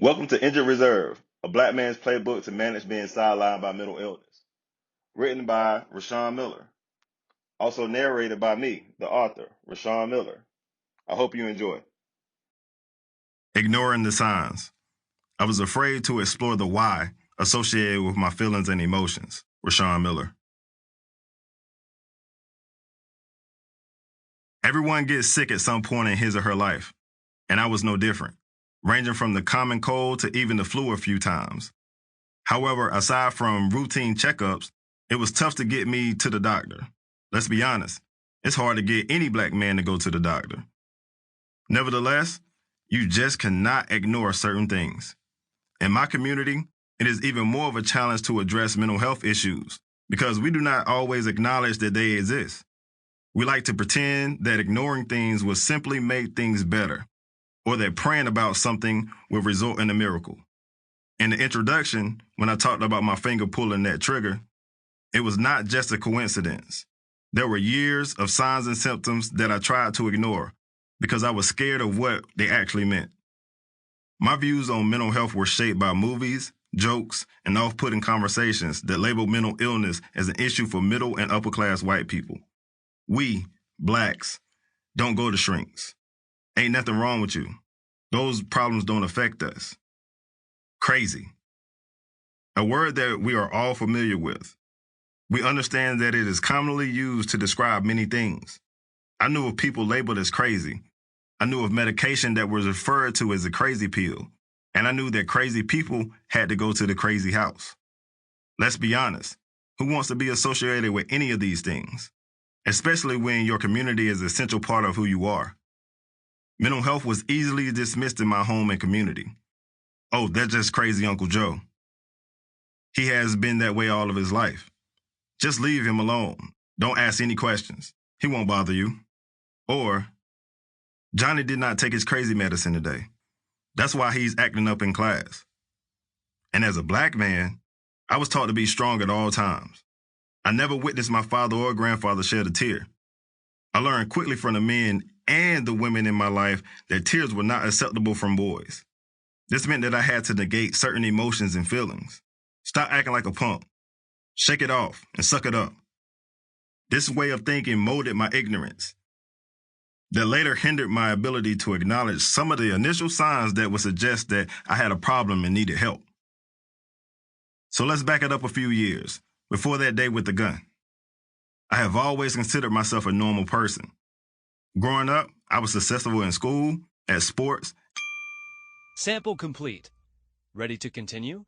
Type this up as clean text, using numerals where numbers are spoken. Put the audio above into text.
Welcome to Injured Reserve, a black man's playbook to manage being sidelined by mental illness. Written by Rwenshaun Miller. Also narrated by me, the author, Rwenshaun Miller. I hope you enjoy. Ignoring the signs. I was afraid to explore the why associated with my feelings and emotions. Rwenshaun Miller. Everyone gets sick at some point in his or her life, and I was no different, ranging from the common cold to even the flu a few times. However, aside from routine checkups, it was tough to get me to the doctor. Let's be honest, it's hard to get any black man to go to the doctor. Nevertheless, you just cannot ignore certain things. In my community, it is even more of a challenge to address mental health issues because we do not always acknowledge that they exist. We like to pretend that ignoring things will simply make things better, or that praying about something will result in a miracle. In the introduction, when I talked about my finger pulling that trigger, it was not just a coincidence. There were years of signs and symptoms that I tried to ignore because I was scared of what they actually meant. My views on mental health were shaped by movies, jokes, and off-putting conversations that labeled mental illness as an issue for middle and upper-class white people. We, blacks, don't go to shrinks. Ain't nothing wrong with you. Those problems don't affect us. Crazy. A word that we are all familiar with. We understand that it is commonly used to describe many things. I knew of people labeled as crazy. I knew of medication that was referred to as a crazy pill. And I knew that crazy people had to go to the crazy house. Let's be honest. Who wants to be associated with any of these things? Especially when your community is an essential part of who you are. Mental health was easily dismissed in my home and community. Oh, that's just crazy Uncle Joe. He has been that way all of his life. Just leave him alone. Don't ask any questions. He won't bother you. Or, Johnny did not take his crazy medicine today. That's why he's acting up in class. And as a black man, I was taught to be strong at all times. I never witnessed my father or grandfather shed a tear. I learned quickly from the men and the women in my life that tears were not acceptable from boys. This meant that I had to negate certain emotions and feelings. Stop acting like a punk. Shake it off and suck it up. This way of thinking molded my ignorance that later hindered my ability to acknowledge some of the initial signs that would suggest that I had a problem and needed help. So let's back it up a few years, before that day with the gun. I have always considered myself a normal person. Growing up, I was successful in school, at sports. Sample complete. Ready to continue?